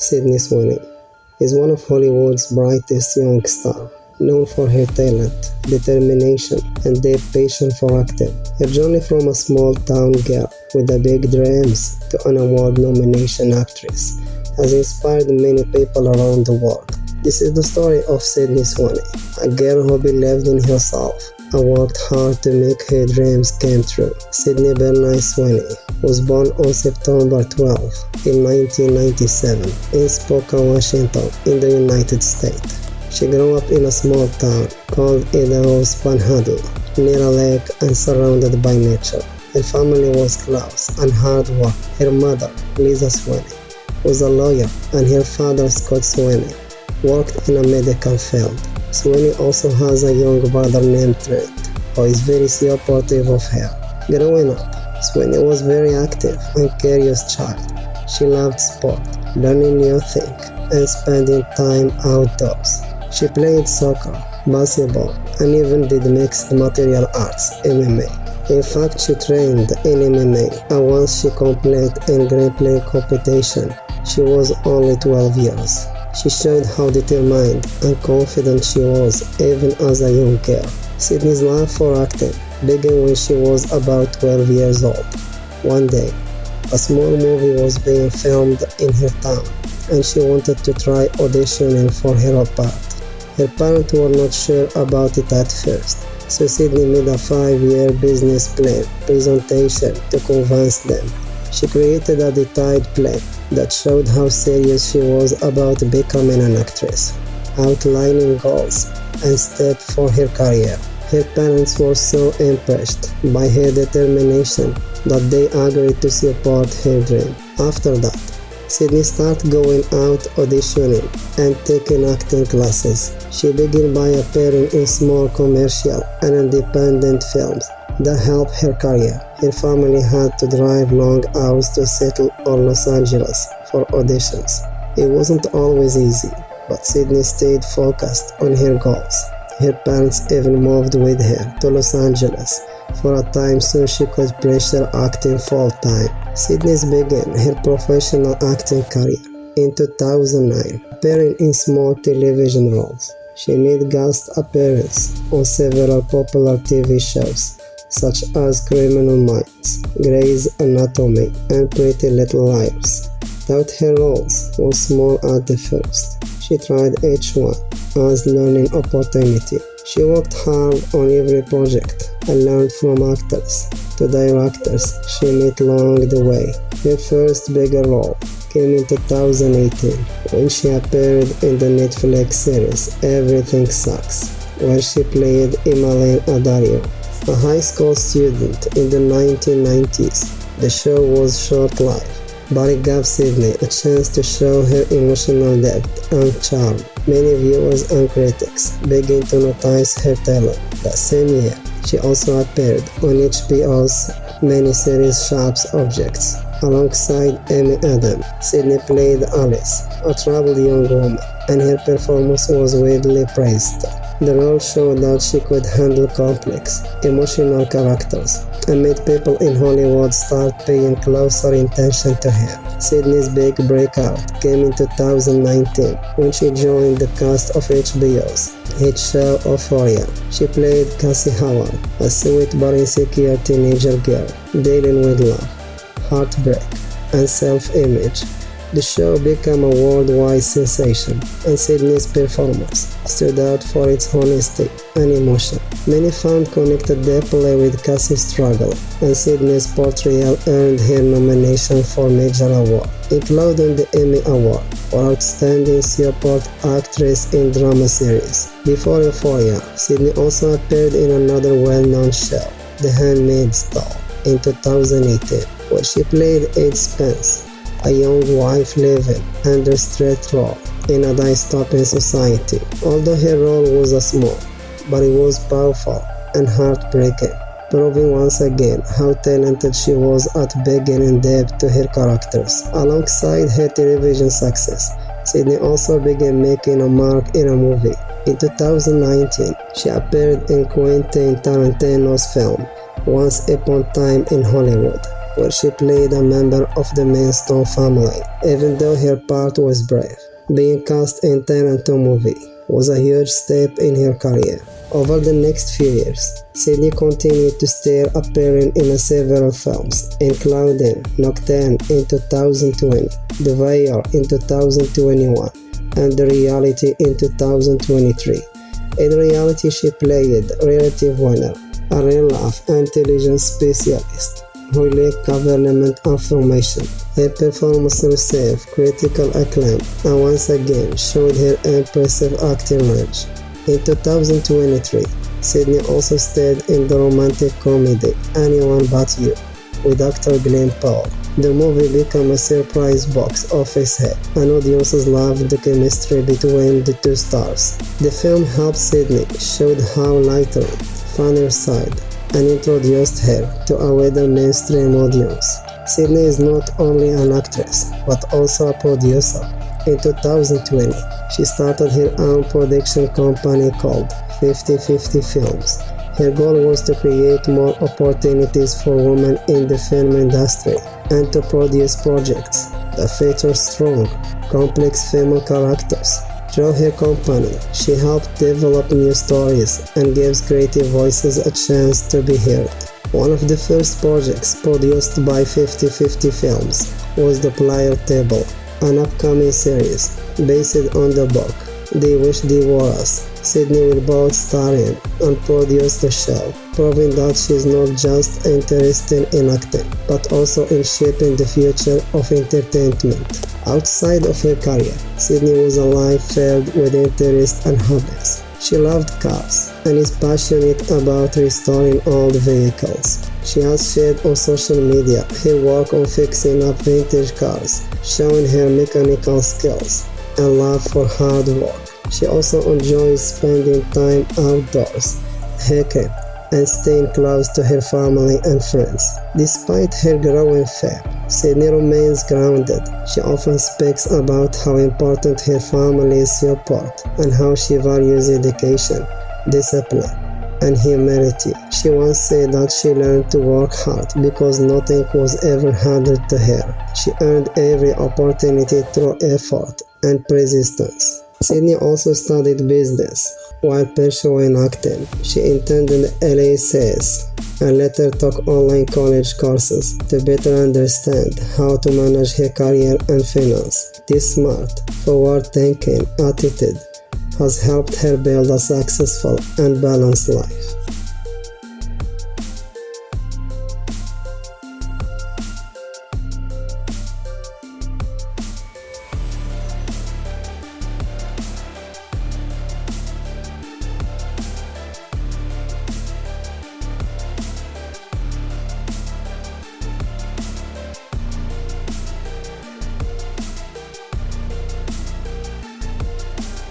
Sydney Sweeney is one of Hollywood's brightest young stars, known for her talent, determination, and deep passion for acting. Her journey from a small-town girl with big dreams to an award nomination actress has inspired many people around the world. This is the story of Sydney Sweeney, a girl who believed in herself and worked hard to make her dreams come true. Sydney Bernice Sweeney was born on September 12 in 1997 in Spokane, Washington, in the United States. She grew up in a small town called Idaho's Panhandle, near a lake and surrounded by nature. Her family was close and hardworking. Her mother, Lisa Sweeney, was a lawyer, and her father, Scott Sweeney, worked in a medical field. Sweeney also has a young brother named Trent, who is very supportive of her. Growing up, Sweeney was very active and curious child. She loved sport, learning new things, and spending time outdoors. She played soccer, basketball, and even did mixed martial arts (MMA). In fact, she trained in MMA, and once she competed in grappling competition, she was only 12 years. She showed how determined and confident she was even as a young girl. Sydney's love for acting began when she was about 12 years old. One day, a small movie was being filmed in her town, and she wanted to try auditioning for her part. Her parents were not sure about it at first, so Sydney made a 5-year business plan presentation to convince them. She created a detailed plan that showed how serious she was about becoming an actress, outlining goals and steps for her career. Her parents were so impressed by her determination that they agreed to support her dream. After that, Sydney started going out auditioning and taking acting classes. She began by appearing in small commercial and independent films that helped her career. Her family had to drive long hours to settle in Los Angeles for auditions. It wasn't always easy, but Sydney stayed focused on her goals. Her parents even moved with her to Los Angeles for a time so she could pursue acting full-time. Sydney began her professional acting career in 2009, appearing in small television roles. She made guest appearances on several popular TV shows, such as Criminal Minds, Grey's Anatomy, and Pretty Little Liars. Though her roles were small at the first, she tried each one as learning opportunity. She worked hard on every project and learned from actors to directors she met along the way. Her first bigger role came in 2018 when she appeared in the Netflix series Everything Sucks, where she played Emmeline Adario, a high school student in the 1990s. The show was short-lived, but it gave Sydney a chance to show her emotional depth and charm. Many viewers and critics began to notice her talent. That same year, she also appeared on HBO's miniseries Sharp Objects. Alongside Amy Adams, Sydney played Alice, a troubled young woman, and her performance was widely praised. The role showed that she could handle complex, emotional characters and made people in Hollywood start paying closer attention to her. Sydney's big breakout came in 2019 when she joined the cast of HBO's hit show Euphoria. She played Cassie Howard, a sweet but insecure teenager girl dealing with love, heartbreak, and self-image. The show became a worldwide sensation, and Sydney's performance stood out for its honesty and emotion. Many fans connected deeply with Cassie's struggle, and Sydney's portrayal earned her nomination for major awards, including the Emmy Award for Outstanding Support Actress in Drama Series. Before Euphoria, Sydney also appeared in another well-known show, The Handmaid's Tale, in 2018, where she played Ed Spence, a young wife living under strict law in a dystopian society. Although her role was small, but it was powerful and heartbreaking, proving once again how talented she was at bringing depth to her characters. Alongside her television success, Sydney also began making a mark in a movie. In 2019, she appeared in Quentin Tarantino's film Once Upon a Time in Hollywood, where she played a member of the Mainstone family, even though her part was brief. Being cast in Toronto movie was a huge step in her career. Over the next few years, Sydney continued to star, appearing in several films, including Nocturne in 2020, The Wire in 2021, and The Reality in 2023. In reality, she played Relative Winner, a real-life intelligence specialist who leaked government information. Her performance received critical acclaim and once again showed her impressive acting range. In 2023, Sydney also starred in the romantic comedy Anyone But You with actor Glenn Powell. The movie became a surprise box office hit, and audiences loved the chemistry between the two stars. The film helped Sydney show her lighter, funnier side, and introduced her to a wider mainstream audience. Sydney is not only an actress, but also a producer. In 2020, she started her own production company called 50/50 Films. Her goal was to create more opportunities for women in the film industry and to produce projects that feature strong, complex female characters. Through her company, she helped develop new stories and gives creative voices a chance to be heard. One of the first projects produced by 50/50 Films was The Player Table, an upcoming series based on the book They Wish They Were Us. Sydney will both star in and produce the show, proving that she's not just interested in acting, but also in shaping the future of entertainment. Outside of her career, Sydney was a life filled with interests and hobbies. She loved cars and is passionate about restoring old vehicles. She has shared on social media her work on fixing up vintage cars, showing her mechanical skills and love for hard work. She also enjoys spending time outdoors, hiking, and staying close to her family and friends. Despite her growing fame, Sydney remains grounded. She often speaks about how important her family's support and how she values education, discipline, and humility. She once said that she learned to work hard because nothing was ever handed to her. She earned every opportunity through effort and persistence. Sydney also studied business while pursuing acting. She attended LACS and later took online college courses to better understand how to manage her career and finance. This smart, forward-thinking attitude has helped her build a successful and balanced life.